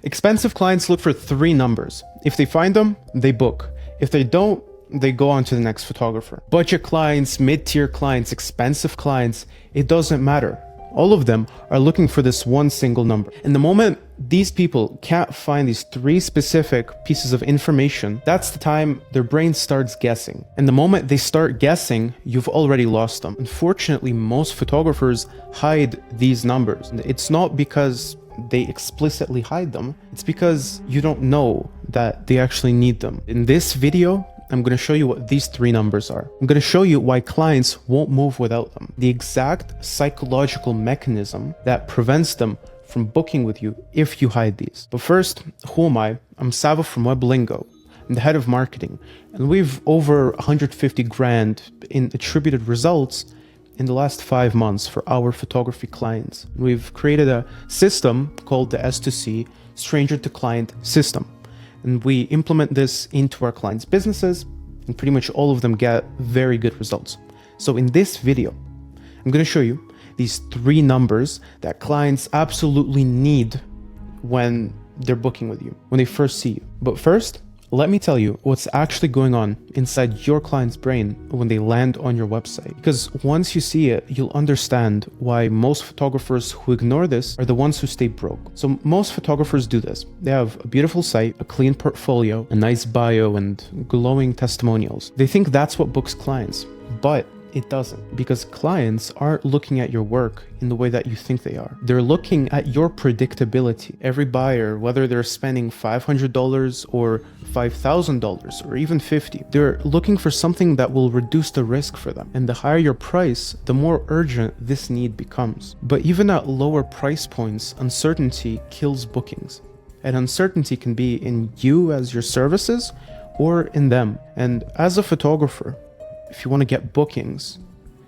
Expensive clients look for 3 numbers. If they find them, they book. If they don't, they go on to the next photographer. Budget clients, mid-tier clients, expensive clients, it doesn't matter. All of them are looking for this one single number. And the moment these people can't find these 3 specific pieces of information, that's the time their brain starts guessing. And the moment they start guessing, you've already lost them. Unfortunately, most photographers hide these numbers. It's not because they explicitly hide them, it's because you don't know that they actually need them. In this video, I'm going to show you what these 3 numbers are. I'm going to show you why clients won't move without them. The exact psychological mechanism that prevents them from booking with you if you hide these. But first, who am I? I'm Savo from WebLingo. I'm the head of marketing, and we've over 150 grand in attributed results in the last 5 months for our photography clients. We've created a system called the S2C, Stranger to Client system. And we implement this into our clients' businesses, and pretty much all of them get very good results. So in this video, I'm going to show you these 3 numbers that clients absolutely need when they're booking with you, when they first see you. But first, let me tell you what's actually going on inside your client's brain when they land on your website. Because once you see it, you'll understand why most photographers who ignore this are the ones who stay broke. So most photographers do this. They have a beautiful site, a clean portfolio, a nice bio, and glowing testimonials. They think that's what books clients, but it doesn't, because clients aren't looking at your work in the way that you think they are. They're looking at your predictability. Every buyer, whether they're spending $500 or $5,000 or even $50, they're looking for something that will reduce the risk for them. And the higher your price, the more urgent this need becomes. But even at lower price points, uncertainty kills bookings. And uncertainty can be in you as your services or in them. And as a photographer, if you want to get bookings,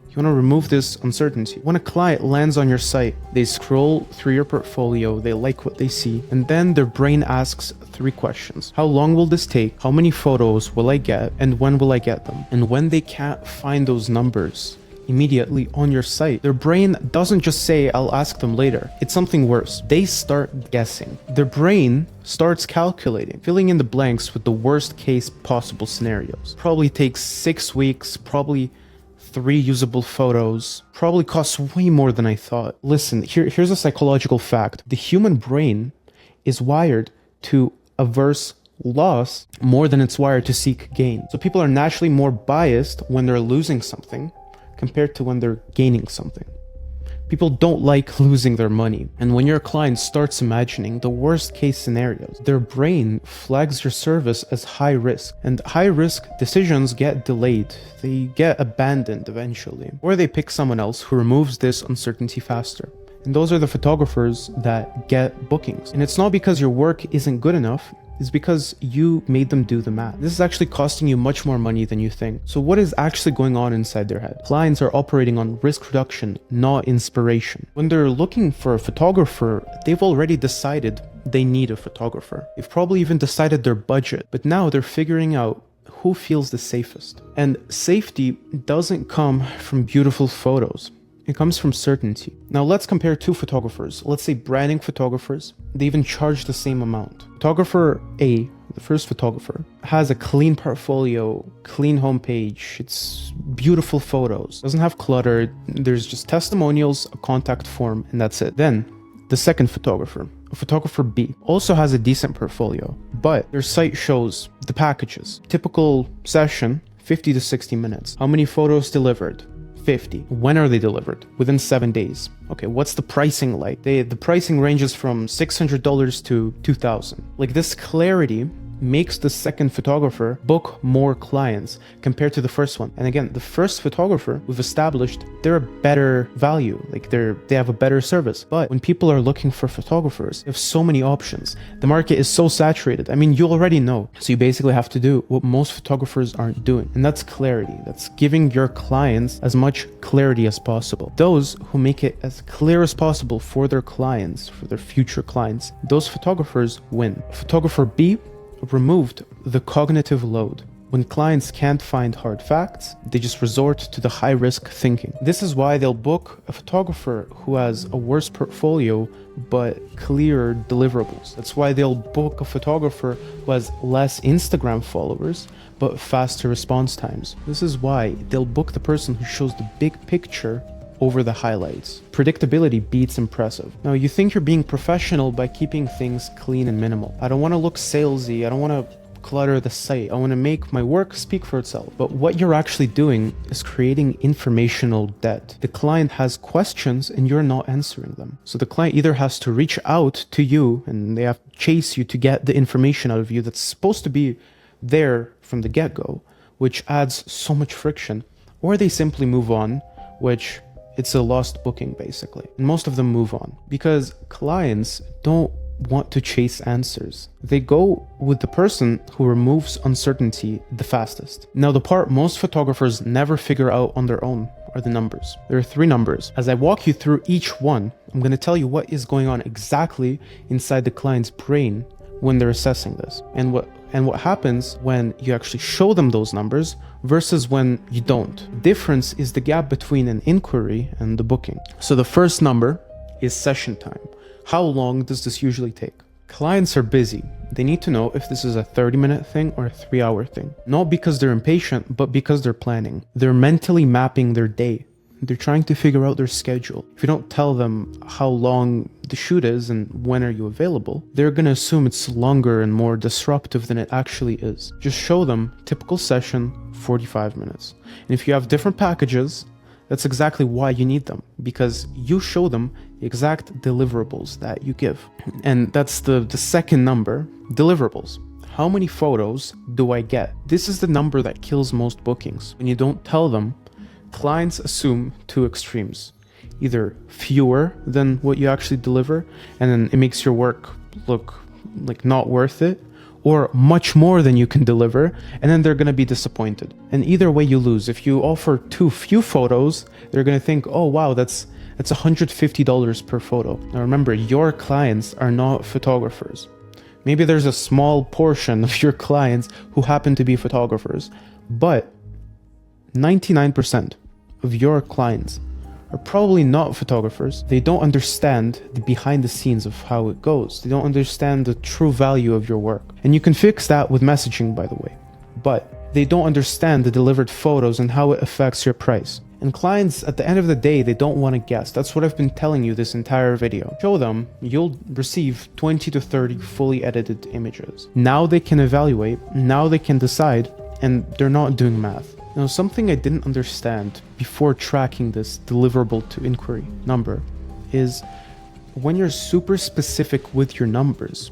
you want to remove this uncertainty. When a client lands on your site, they scroll through your portfolio, they like what they see, and then their brain asks 3 questions. How long will this take? How many photos will I get? And when will I get them? And when they can't find those numbers immediately on your site, their brain doesn't just say, I'll ask them later. It's something worse. They start guessing. Their brain starts calculating, filling in the blanks with the worst case possible scenarios. Probably takes 6 weeks, probably 3 usable photos, probably costs way more than I thought. Listen, here's a psychological fact. The human brain is wired to averse loss more than it's wired to seek gain. So people are naturally more biased when they're losing something compared to when they're gaining something. People don't like losing their money. And when your client starts imagining the worst case scenarios, their brain flags your service as high risk. And high risk decisions get delayed. They get abandoned eventually. Or they pick someone else who removes this uncertainty faster. And those are the photographers that get bookings. And it's not because your work isn't good enough, it's because you made them do the math. This is actually costing you much more money than you think. So what is actually going on inside their head? Clients are operating on risk reduction, not inspiration. When they're looking for a photographer, they've already decided they need a photographer. They've probably even decided their budget, but now they're figuring out who feels the safest. And safety doesn't come from beautiful photos. It comes from certainty. Now let's compare 2 photographers. Let's say branding photographers. They even charge the same amount. Photographer A, the first photographer, has a clean portfolio, clean homepage. It's beautiful photos. Doesn't have clutter. There's just testimonials, a contact form, and that's it. Then the second photographer, photographer B, also has a decent portfolio, but their site shows the packages. Typical session, 50 to 60 minutes. How many photos delivered? 50. When are they delivered? Within 7 days. Okay, what's the pricing like? The pricing ranges from $600 to $2,000. Like, this clarity makes the second photographer book more clients compared to the first one. And again, the first photographer, we've established they're a better value, like they have a better service. But when people are looking for photographers, they have so many options. The market is so saturated. I mean, you already know. So you basically have to do what most photographers aren't doing. And that's clarity. That's giving your clients as much clarity as possible. Those who make it as clear as possible for their clients, for their future clients, those photographers win. Photographer B removed the cognitive load. When clients can't find hard facts, they just resort to the high-risk thinking. This is why they'll book a photographer who has a worse portfolio but clearer deliverables. That's why they'll book a photographer who has less Instagram followers but faster response times. This is why they'll book the person who shows the big picture over the highlights. Predictability beats impressive. Now, you think you're being professional by keeping things clean and minimal. I don't want to look salesy. I don't want to clutter the site. I want to make my work speak for itself. But what you're actually doing is creating informational debt. The client has questions and you're not answering them. So the client either has to reach out to you and they have to chase you to get the information out of you that's supposed to be there from the get-go, which adds so much friction, or they simply move on, which it's a lost booking basically. And most of them move on because clients don't want to chase answers. They go with the person who removes uncertainty the fastest. Now, the part most photographers never figure out on their own are the numbers. There are 3 numbers. As I walk you through each one, I'm going to tell you what is going on exactly inside the client's brain when they're assessing this, and what happens when you actually show them those numbers versus when you don't. Difference is the gap between an inquiry and the booking. So the first number is session time. How long does this usually take? Clients are busy. They need to know if this is a 30-minute thing or a 3-hour thing. Not because they're impatient, but because they're planning. They're mentally mapping their day. They're trying to figure out their schedule. If you don't tell them how long the shoot is and when are you available, they're going to assume it's longer and more disruptive than it actually is. Just show them typical session, 45 minutes. And if you have different packages, that's exactly why you need them, because you show them the exact deliverables that you give. And that's the second number, deliverables. How many photos do I get? This is the number that kills most bookings. When you don't tell them, clients assume 2 extremes. Either fewer than what you actually deliver, and then it makes your work look like not worth it, or much more than you can deliver, and then they're going to be disappointed. And either way you lose. If you offer too few photos, they're going to think, oh wow, that's $150 per photo. Now remember, your clients are not photographers. Maybe there's a small portion of your clients who happen to be photographers, but 99% of your clients are probably not photographers. They don't understand the behind the scenes of how it goes. They don't understand the true value of your work. And you can fix that with messaging, by the way. But they don't understand the delivered photos and how it affects your price. And clients, at the end of the day, they don't want to guess. That's what I've been telling you this entire video. Show them, you'll receive 20 to 30 fully edited images. Now they can evaluate, now they can decide, and they're not doing math. Now, something I didn't understand before tracking this deliverable to inquiry number is when you're super specific with your numbers,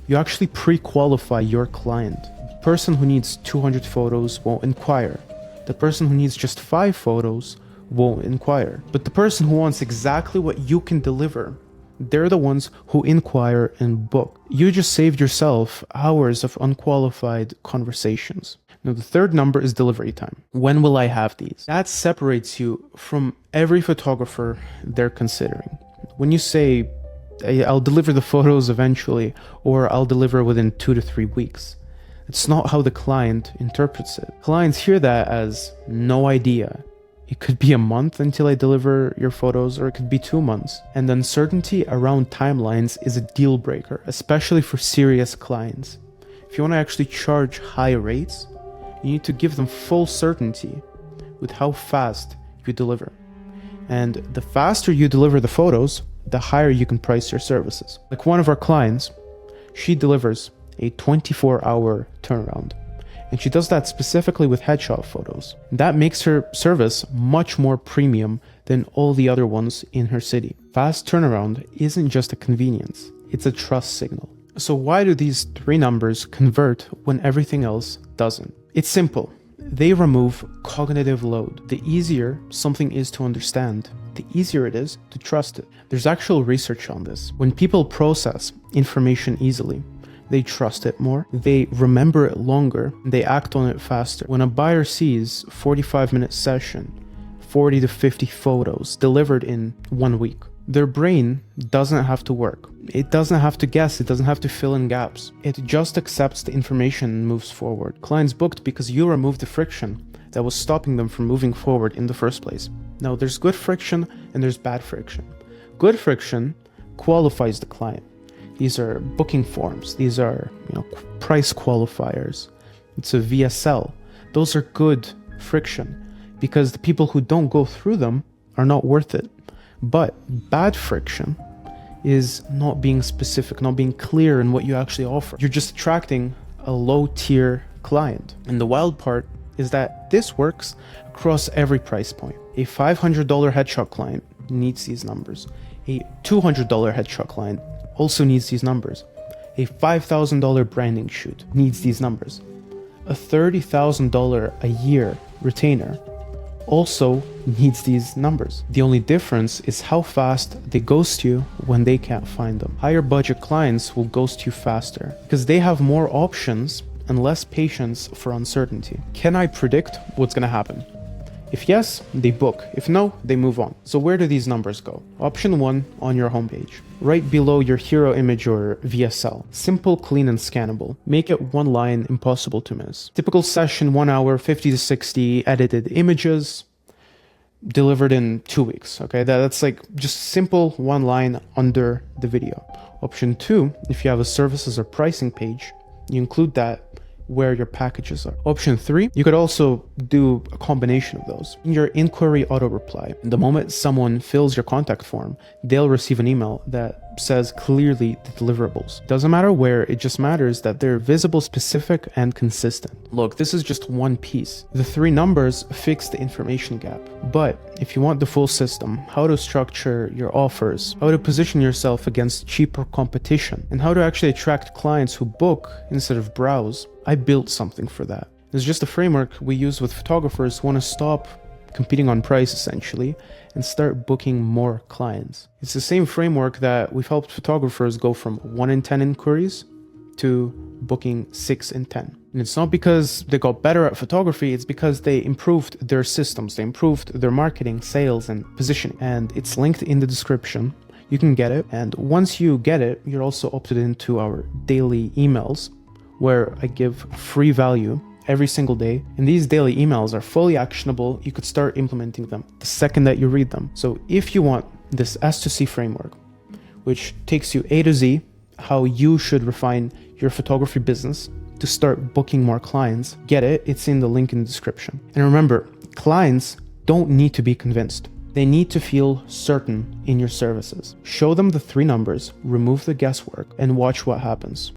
you actually pre-qualify your client. The person who needs 200 photos won't inquire. The person who needs just 5 photos won't inquire. But the person who wants exactly what you can deliver, they're the ones who inquire and book. You just saved yourself hours of unqualified conversations. Now, the third number is delivery time. When will I have these? That separates you from every photographer they're considering. When you say, I'll deliver the photos eventually, or I'll deliver within 2 to 3 weeks, it's not how the client interprets it. Clients hear that as no idea. It could be a month until I deliver your photos, or it could be 2 months. And the uncertainty around timelines is a deal breaker, especially for serious clients. If you want to actually charge high rates, you need to give them full certainty with how fast you deliver. And the faster you deliver the photos, the higher you can price your services. Like one of our clients, she delivers a 24-hour turnaround. And she does that specifically with headshot photos. That makes her service much more premium than all the other ones in her city. Fast turnaround isn't just a convenience, it's a trust signal. So why do these 3 numbers convert when everything else doesn't? It's simple. They remove cognitive load. The easier something is to understand, the easier it is to trust it. There's actual research on this. When people process information easily, they trust it more, they remember it longer, they act on it faster. When a buyer sees 45-minute session, 40 to 50 photos delivered in 1 week, Their brain doesn't have to work. It doesn't have to guess. It doesn't have to fill in gaps. It just accepts the information and moves forward. Clients booked because you removed the friction that was stopping them from moving forward in the first place. Now, there's good friction and there's bad friction. Good friction qualifies the client. These are booking forms. These are, price qualifiers. It's a VSL. Those are good friction because the people who don't go through them are not worth it. But bad friction is not being specific, not being clear in what you actually offer. You're just attracting a low tier client. And the wild part is that this works across every price point. A $500 headshot client needs these numbers. A $200 headshot client also needs these numbers. A $5,000 branding shoot needs these numbers. A $30,000 a year retainer also needs these numbers. The only difference is how fast they ghost you when they can't find them. Higher budget clients will ghost you faster because they have more options and less patience for uncertainty. Can I predict what's gonna happen? If yes, they book. If no, they move on. So where do these numbers go? Option 1 on your homepage, right below your hero image or VSL. Simple, clean, and scannable. Make it one line, impossible to miss. Typical session, 1 hour, 50 to 60 edited images, delivered in 2 weeks. Okay, that's like just simple one line under the video. Option 2, if you have a services or pricing page, you include that where your packages are. Option 3, you could also do a combination of those. In your inquiry auto reply, the moment someone fills your contact form, they'll receive an email that says clearly the deliverables. Doesn't matter where, it just matters that they're visible, specific, and consistent. Look, this is just one piece. The 3 numbers fix the information gap. But if you want the full system, how to structure your offers, how to position yourself against cheaper competition, and how to actually attract clients who book instead of browse, I built something for that. It's just a framework we use with photographers who want to stop competing on price essentially and start booking more clients. It's the same framework that we've helped photographers go from 1 in 10 inquiries to booking 6 in 10. And it's not because they got better at photography, it's because they improved their systems, they improved their marketing, sales, and positioning. And it's linked in the description. You can get it. And once you get it, you're also opted into our daily emails where I give free value every single day. And these daily emails are fully actionable. You could start implementing them the second that you read them. So if you want this S2C framework, which takes you A to Z, how you should refine your photography business to start booking more clients, get it. It's in the link in the description. And remember, clients don't need to be convinced. They need to feel certain in your services. Show them the 3 numbers, remove the guesswork, and watch what happens.